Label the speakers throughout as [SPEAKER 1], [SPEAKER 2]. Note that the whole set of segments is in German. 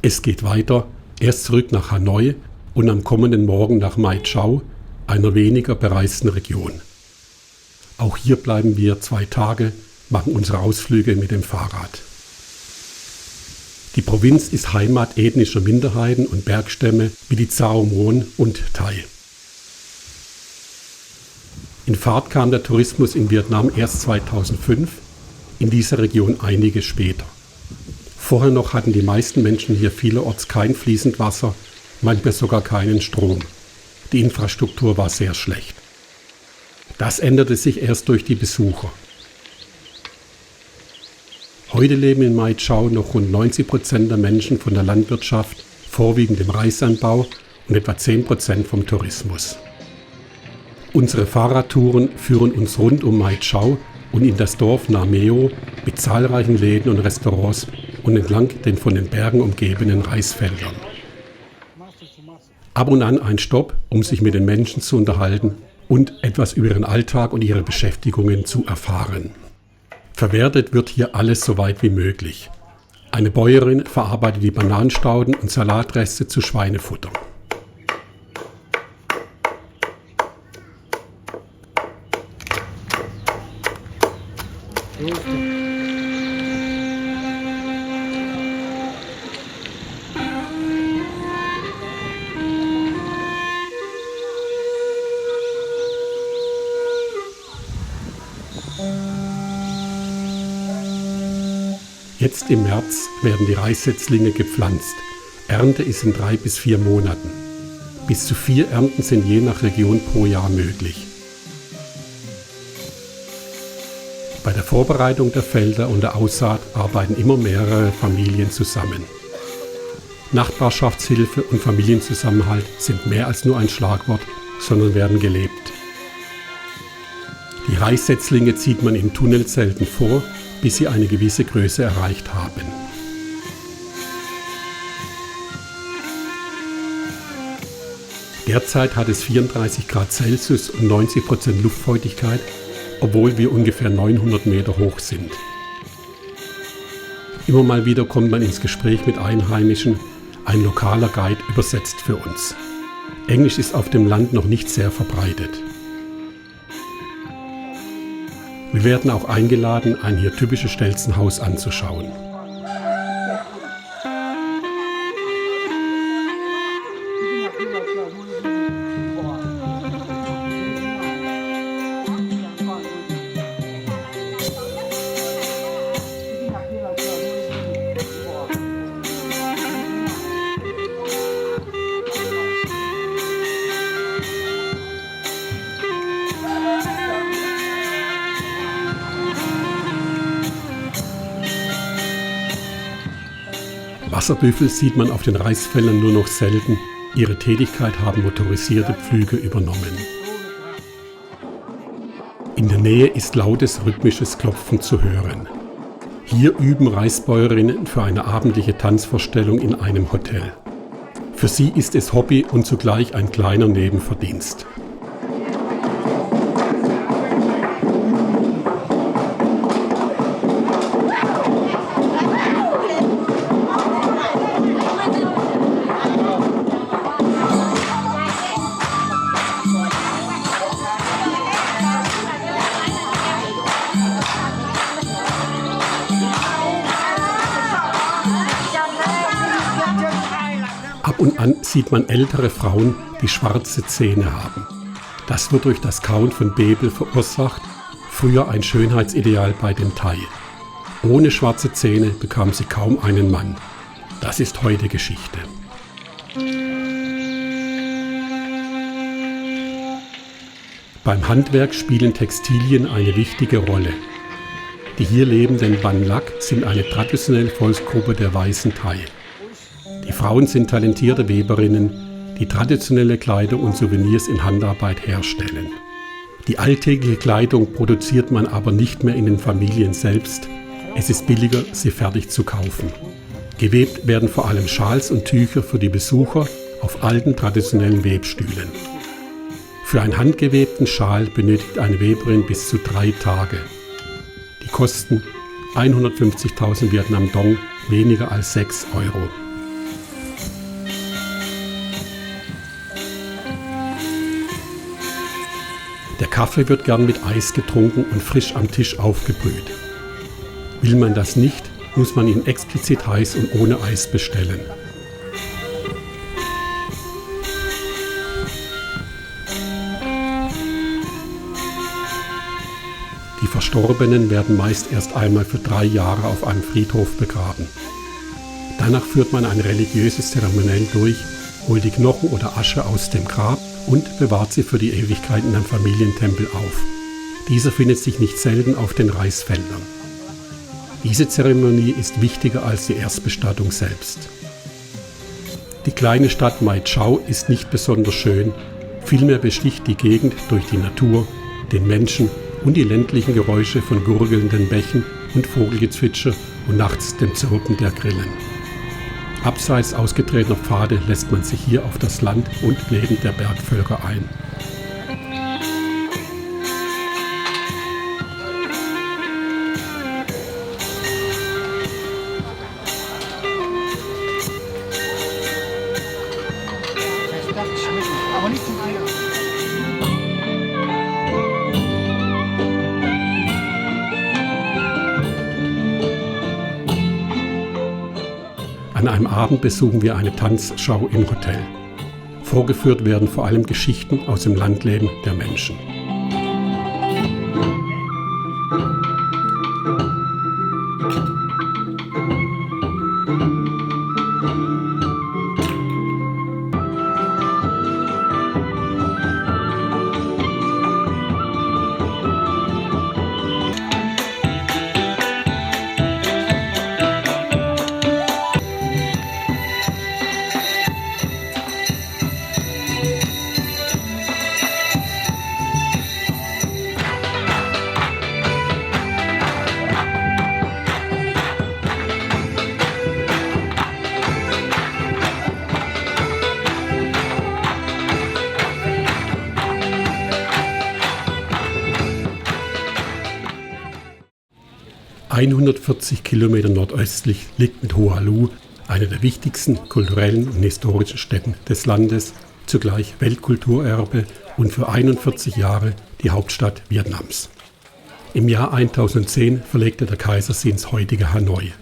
[SPEAKER 1] Es geht weiter, erst zurück nach Hanoi und am kommenden Morgen nach Mai Chau, einer weniger bereisten Region. Auch hier bleiben wir 2 Tage, machen unsere Ausflüge mit dem Fahrrad. Die Provinz ist Heimat ethnischer Minderheiten und Bergstämme wie die Zhao Mon und Thai. In Fahrt kam der Tourismus in Vietnam erst 2005, in dieser Region einige später. Vorher noch hatten die meisten Menschen hier vielerorts kein fließend Wasser, manchmal sogar keinen Strom. Die Infrastruktur war sehr schlecht. Das änderte sich erst durch die Besucher. Heute leben in Mai Chau noch rund 90% der Menschen von der Landwirtschaft, vorwiegend dem Reisanbau und etwa 10% vom Tourismus. Unsere Fahrradtouren führen uns rund um Mai Chau und in das Dorf Nam Meo mit zahlreichen Läden und Restaurants und entlang den von den Bergen umgebenen Reisfeldern. Ab und an ein Stopp, um sich mit den Menschen zu unterhalten und etwas über ihren Alltag und ihre Beschäftigungen zu erfahren. Verwertet wird hier alles so weit wie möglich. Eine Bäuerin verarbeitet die Bananenstauden und Salatreste zu Schweinefutter. Jetzt im März werden die Reissetzlinge gepflanzt. Ernte ist in 3 bis 4 Monaten. Bis zu 4 Ernten sind je nach Region pro Jahr möglich. Bei der Vorbereitung der Felder und der Aussaat arbeiten immer mehrere Familien zusammen. Nachbarschaftshilfe und Familienzusammenhalt sind mehr als nur ein Schlagwort, sondern werden gelebt. Die Reissetzlinge zieht man in Tunnelzelten vor, bis sie eine gewisse Größe erreicht haben. Derzeit hat es 34 Grad Celsius und 90% Luftfeuchtigkeit, obwohl wir ungefähr 900 Meter hoch sind. Immer mal wieder kommt man ins Gespräch mit Einheimischen, ein lokaler Guide übersetzt für uns. Englisch ist auf dem Land noch nicht sehr verbreitet. Wir werden auch eingeladen, ein hier typisches Stelzenhaus anzuschauen. Wasserbüffel sieht man auf den Reisfeldern nur noch selten. Ihre Tätigkeit haben motorisierte Pflüge übernommen. In der Nähe ist lautes rhythmisches Klopfen zu hören. Hier üben Reisbäuerinnen für eine abendliche Tanzvorstellung in einem Hotel. Für sie ist es Hobby und zugleich ein kleiner Nebenverdienst. Ab und an sieht man ältere Frauen, die schwarze Zähne haben. Das wird durch das Kauen von Bebel verursacht, früher ein Schönheitsideal bei den Thai. Ohne schwarze Zähne bekam sie kaum einen Mann. Das ist heute Geschichte. Beim Handwerk spielen Textilien eine wichtige Rolle. Die hier lebenden Ban Lak sind eine traditionelle Volksgruppe der weißen Thai. Die Frauen sind talentierte Weberinnen, die traditionelle Kleidung und Souvenirs in Handarbeit herstellen. Die alltägliche Kleidung produziert man aber nicht mehr in den Familien selbst. Es ist billiger, sie fertig zu kaufen. Gewebt werden vor allem Schals und Tücher für die Besucher auf alten traditionellen Webstühlen. Für einen handgewebten Schal benötigt eine Weberin bis zu 3 Tage. Die Kosten 150.000 Vietnam Dong, weniger als 6 Euro. Der Kaffee wird gern mit Eis getrunken und frisch am Tisch aufgebrüht. Will man das nicht, muss man ihn explizit heiß und ohne Eis bestellen. Die Verstorbenen werden meist erst einmal für 3 Jahre auf einem Friedhof begraben. Danach führt man ein religiöses Zeremoniell durch, holt die Knochen oder Asche aus dem Grab und bewahrt sie für die Ewigkeit in einem Familientempel auf. Dieser findet sich nicht selten auf den Reisfeldern. Diese Zeremonie ist wichtiger als die Erstbestattung selbst. Die kleine Stadt Mai Chau ist nicht besonders schön, vielmehr besticht die Gegend durch die Natur, den Menschen und die ländlichen Geräusche von gurgelnden Bächen und Vogelgezwitscher und nachts dem Zirpen der Grillen. Abseits ausgetretener Pfade lässt man sich hier auf das Land und Leben der Bergvölker ein.
[SPEAKER 2] Aber nicht zum Eier.
[SPEAKER 1] An einem Abend besuchen wir eine Tanzschau im Hotel. Vorgeführt werden vor allem Geschichten aus dem Landleben der Menschen. ...140 Kilometer nordöstlich liegt mit Hoa Lu eine der wichtigsten kulturellen und historischen Stätten des Landes, zugleich Weltkulturerbe und für 41 Jahre die Hauptstadt Vietnams. Im Jahr 1010 verlegte der Kaiser sie ins heutige Hanoi.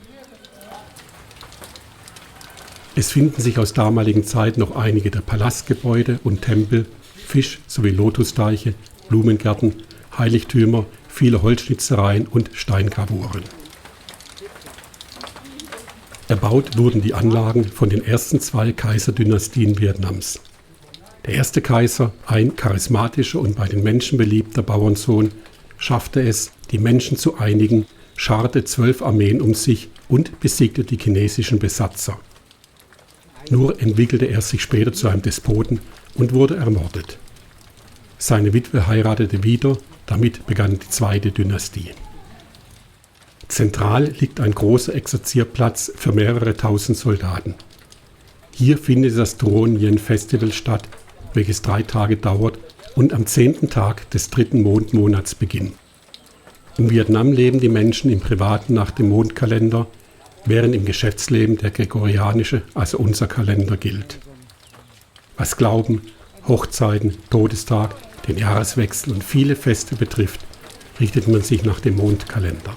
[SPEAKER 1] Es finden sich aus damaligen Zeit noch einige der Palastgebäude und Tempel, Fisch- sowie Lotusteiche, Blumengärten, Heiligtümer, viele Holzschnitzereien und Steingravuren. Erbaut wurden die Anlagen von den ersten 2 Kaiserdynastien Vietnams. Der erste Kaiser, ein charismatischer und bei den Menschen beliebter Bauernsohn, schaffte es, die Menschen zu einigen, scharte 12 Armeen um sich und besiegte die chinesischen Besatzer. Nur entwickelte er sich später zu einem Despoten und wurde ermordet. Seine Witwe heiratete wieder, damit begann die 2. Dynastie. Zentral liegt ein großer Exerzierplatz für mehrere tausend Soldaten. Hier findet das Truong Yen Festival statt, welches 3 Tage dauert und am 10. Tag des 3. Mondmonats beginnt. In Vietnam leben die Menschen im Privaten nach dem Mondkalender, während im Geschäftsleben der gregorianische, also unser Kalender, gilt. Was Glauben, Hochzeiten, Todestag, den Jahreswechsel und viele Feste betrifft, richtet man sich nach dem Mondkalender.